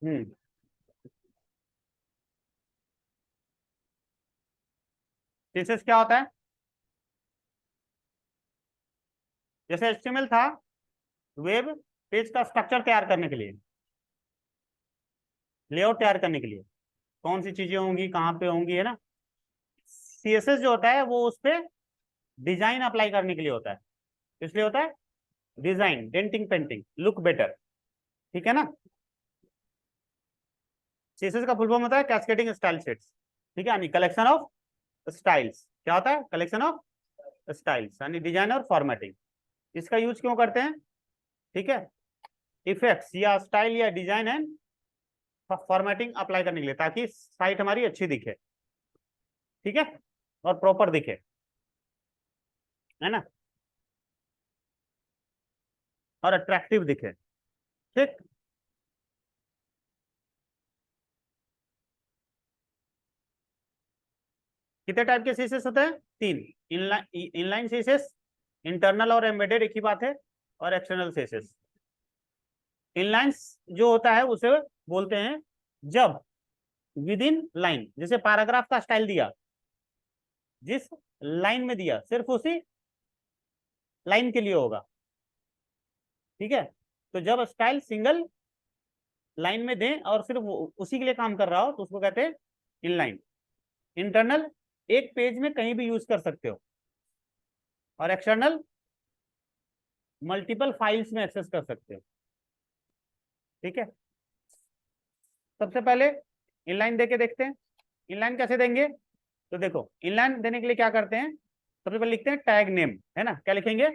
हम्म। CSS क्या होता है? जैसे एचटीएमएल था वेब पेज का स्ट्रक्चर तैयार करने के लिए, लेआउट तैयार करने के लिए, कौन सी चीजें होंगी, कहाँ पे होंगी, है ना। सीएसएस जो होता है वो उस पे डिजाइन अप्लाई करने के लिए होता है, इसलिए होता है design, denting, painting, look better. ठीक है ना। सीएसएस का फुल फॉर्म होता है कैस्केडिंग स्टाइल सेट्स। ठीक है, यानी कलेक्शन ऑफ स्टाइल्स। क्या होता है? कलेक्शन ऑफ स्टाइल्स, यानी डिजाइन और फॉर्मेटिंग। इसका यूज क्यों करते हैं? ठीक है, इफेक्ट्स या स्टाइल या डिजाइन एंड फॉर्मेटिंग अप्लाई करने के लिए, ताकि साइट हमारी अच्छी दिखे। ठीक है, और प्रॉपर दिखे, है ना, और अट्रैक्टिव दिखे। ठीक। कितने टाइप के सीएसएस होते हैं? तीन। इनलाइन सीएसएस, इंटरनल और एम्बेडेड एक ही बात है, और एक्सटर्नल सीएसएस। इनलाइन जो होता है उसे बोलते हैं जब विद इन लाइन, जैसे पैराग्राफ का स्टाइल दिया, जिस लाइन में दिया सिर्फ उसी लाइन के लिए होगा। ठीक है, तो जब स्टाइल सिंगल लाइन में दें और सिर्फ उसी के लिए काम कर रहा हो तो उसको कहते हैं इनलाइन। इंटरनल, एक पेज में कहीं भी यूज कर सकते हो, और एक्सटर्नल मल्टीपल फाइल्स में एक्सेस कर सकते हो। ठीक है, सबसे पहले इनलाइन देके देखते हैं। इनलाइन कैसे देंगे? तो देखो, इनलाइन देने के लिए क्या करते हैं, सबसे पहले लिखते हैं टैग नेम, है ना। क्या लिखेंगे?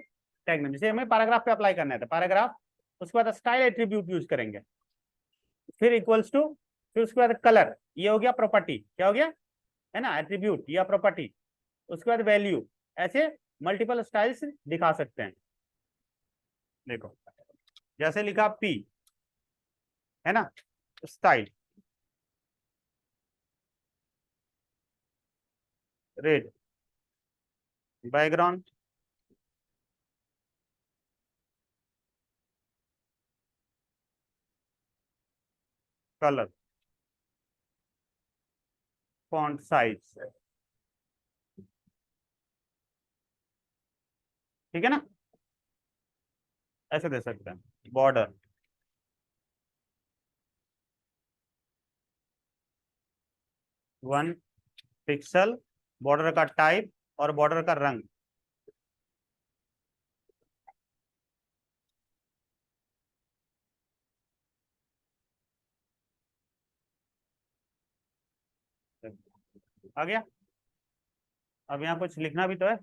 Tag name. जैसे हमें पैराग्राफ पे अप्लाई करना है तो पैराग्राफ, उसके बाद स्टाइल एट्रीब्यूट यूज करेंगे, फिर इक्वल्स टू, फिर उसके बाद कलर, ये हो गया प्रॉपर्टी, क्या हो गया, है ना, एट्रीब्यूट या प्रॉपर्टी। उसके बाद वैल्यू। ऐसे मल्टीपल स्टाइल्स दिखा सकते हैं। देखो, जैसे लिखा पी, है ना, style red, background colour, font size. ठीक है ना, ऐसे दे सकते हैं। बॉर्डर, 1 पिक्सल, बॉर्डर का टाइप और बॉर्डर का रंग। आ गया। अब यहाँ कुछ लिखना भी तो है।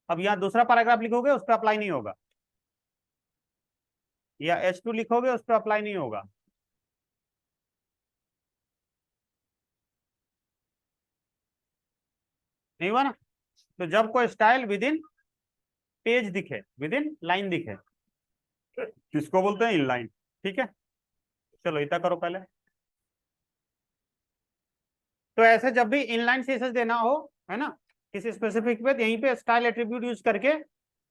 अब यहाँ दूसरा पैराग्राफ लिखोगे उस पर अप्लाई नहीं होगा, या H2 लिखोगे उस पर अप्लाई नहीं होगा। नहीं हुआ ना। तो जब कोई स्टाइल विद इन पेज दिखे, विद इन लाइन दिखे, किसको बोलते हैं? इनलाइन। ठीक है, चलो इतना करो पहले। तो ऐसे जब भी इनलाइन सीएसएस देना हो, है ना, किसी स्पेसिफिक पे, यहीं पे स्टाइल एट्रीब्यूट यूज करके,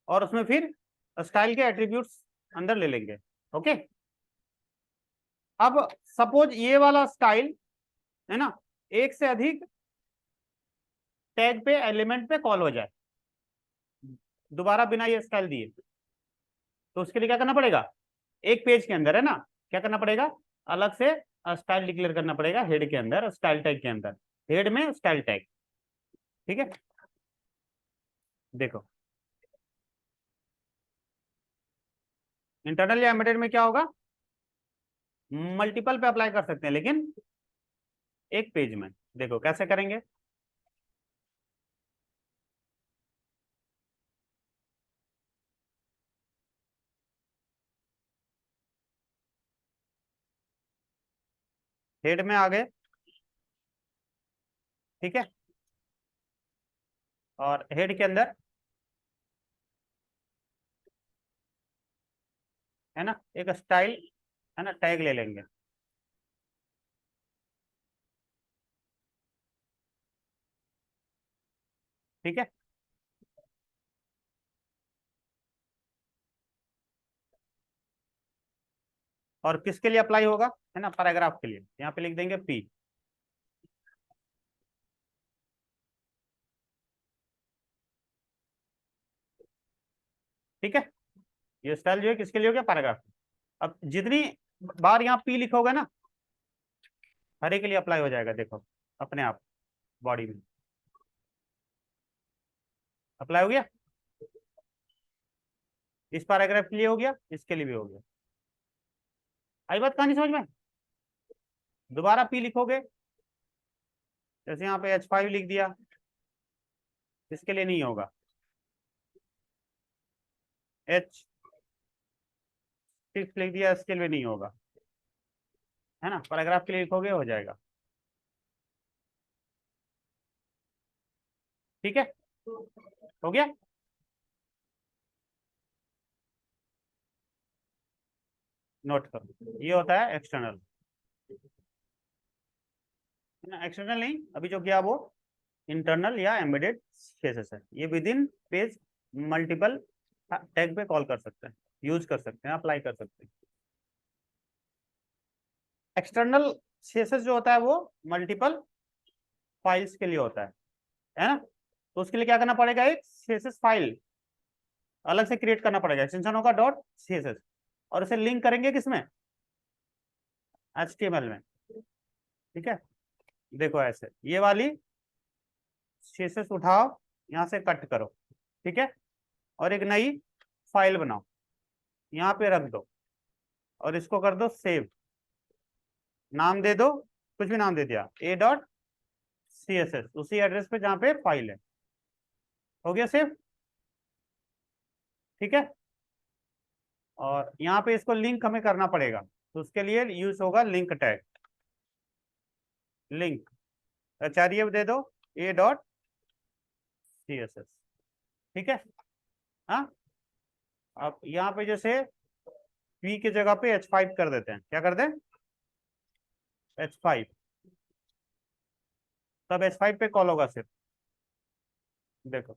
और उसमें फिर स्टाइल के एट्रीब्यूट्स अंदर ले लेंगे। ओके। अब सपोज ये वाला स्टाइल, है ना, एक से अधिक टैग पे, एलिमेंट पे कॉल हो जाए दोबारा बिना ये स्टाइल दिए, तो उसके लिए क्या करना पड़ेगा? एक पेज के अंदर, है ना, क्या करना पड़ेगा? अलग से स्टाइल डिक्लेयर करना पड़ेगा, हेड के अंदर, स्टाइल टैग के अंदर, हेड में स्टाइल टैग। ठीक है, देखो, इंटरनल या एम्बेडेड में क्या होगा? मल्टीपल पे अप्लाई कर सकते हैं, लेकिन एक पेज में। देखो कैसे करेंगे। हेड में आ गए, ठीक है, और हेड के अंदर, है ना, एक स्टाइल, है ना, टैग ले लेंगे। ठीक है। और किसके लिए अप्लाई होगा, है ना, पैराग्राफ के लिए, यहाँ पे लिख देंगे पी। ठीक है, ये स्टाइल जो है किसके लिए हो गया, पैराग्राफ। अब जितनी बार यहाँ पी लिखोगे ना, हर एक के लिए अप्लाई हो जाएगा, देखो अपने आप बॉडी में अप्लाई हो गया। इस पैराग्राफ के लिए हो गया, इसके लिए भी हो गया। आई बात कहानी समझ में। दोबारा पी लिखोगे, जैसे यहाँ पे H5 लिख दिया, इसके लिए नहीं होगा। H6 लिख दिया, इसके लिए नहीं होगा, है ना, पैराग्राफ के लिए लिखोगे हो जाएगा। ठीक है, हो गया। नोट करो, ये होता है एक्सटर्नल, है ना। एक्सटर्नल नहीं, अभी जो किया वो इंटरनल या एम्बेडेड केसेस है। ये with in page multiple tag पे कॉल कर सकते हैं, यूज कर सकते हैं, अप्लाई कर सकते हैं। एक्सटर्नल सीएसएस जो होता है वो मल्टीपल फाइल्स के लिए होता है ना। तो उसके लिए क्या करना पड़ेगा, एक सीएसएस फाइल अलग से क्रिएट करना पड़ेगा, एक्सटेंशन होगा डॉट सीएसएस, और उसे लिंक करेंगे किसमें, एचटीएमएल में। ठीक है, देखो ऐसे ये वाली सीएसएस उठाओ, यहाँ से कट करो, ठीक है, और एक नई फाइल बनाओ, यहाँ पे रख दो, और इसको कर दो सेव। नाम दे दो, कुछ भी नाम दे दिया, a.css, उसी एड्रेस पे जहाँ पे फाइल है। हो गया सेव, ठीक है। और यहाँ पे इसको लिंक हमें करना पड़ेगा, तो उसके लिए यूज होगा लिंक टैग। लिंक एचआरईएफ दे दो a.css, ठीक है। हाँ, अब यहाँ पे जैसे p की जगह पे H5 कर देते हैं, क्या कर दें, H5, तब H5 पे कॉल होगा सिर्फ, देखो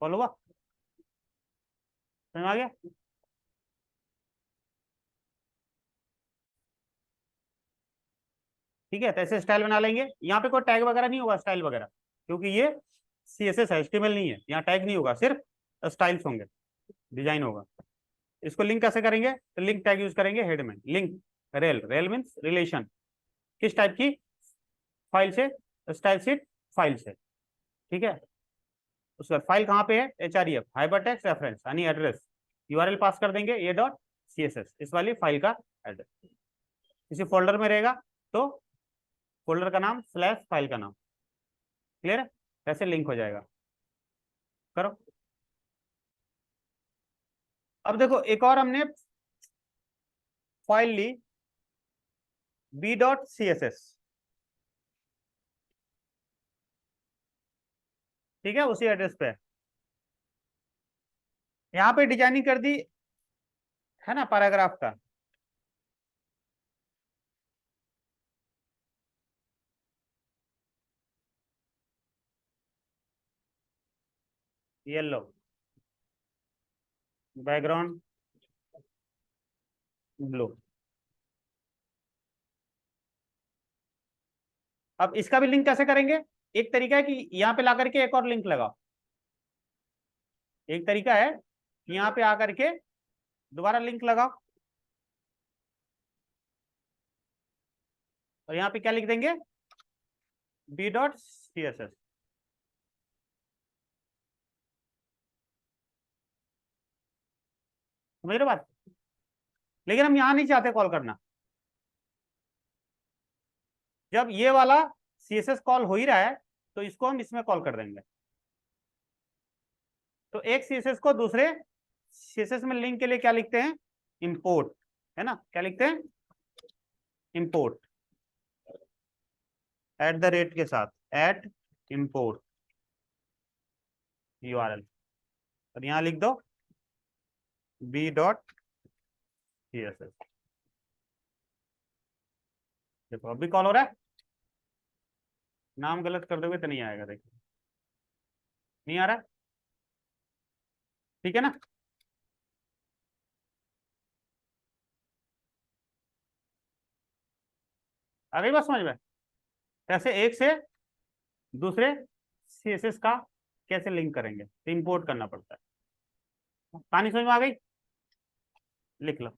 कॉल हुआ, समझ आ गया। ठीक है, तो ऐसे स्टाइल बना लेंगे। यहाँ पे कोई टैग वगैरह नहीं होगा, स्टाइल वगैरह, क्योंकि ये CSS है, HTML नहीं है, यहाँ टैग नहीं होगा, सिर्फ स्टाइल्स होंगे, डिजाइन होगा। इसको लिंक कैसे करेंगे, तो लिंक टैग यूज करेंगे हेड में, link rail, rail means relation, किस टाइप की फाइल से, स्टाइल शीट फाइल से, ठीक है। उसका फाइल कहाँ पे है, HREF हाइपरटेक्स्ट रेफरेंस, यानी एड्रेस, URL पास कर देंगे a.css, इस वाली फाइल का एड्रेस किसी फोल्डर में रहेगा, तो फोल्डर का नाम स्लैश फाइल का नाम, क्लियर है, कैसे लिंक हो जाएगा, करो। अब देखो एक और हमने फाइल ली b.css, ठीक है, उसी एड्रेस पे यहाँ पे डिजाइनिंग कर दी, है ना, पैराग्राफ का। Yellow background, blue. अब इसका भी लिंक कैसे करेंगे, एक तरीका है कि यहाँ पे ला करके एक और लिंक लगाओ, एक तरीका है कि यहाँ पे आकर के दोबारा लिंक लगाओ, और यहाँ पे क्या लिख देंगे, b.css, समझ रहे बात। लेकिन हम यहाँ नहीं चाहते कॉल करना, जब ये वाला CSS कॉल हो ही रहा है, तो इसको हम इसमें कॉल कर देंगे। तो एक CSS को दूसरे CSS में लिंक के लिए क्या लिखते हैं, इंपोर्ट, है ना, क्या लिखते हैं, इंपोर्ट, @ के साथ, @import URL, और यहाँ लिख दो b.css। देखो अभी कॉल हो रहा है, नाम गलत कर दोगे तो नहीं आएगा, देखिए नहीं आ रहा, ठीक है ना। आ गई बात समझ में। कैसे एक से दूसरे सीएसएस का कैसे लिंक करेंगे, तो इंपोर्ट करना पड़ता है। कहानी समझ में आ गई, लिख लो।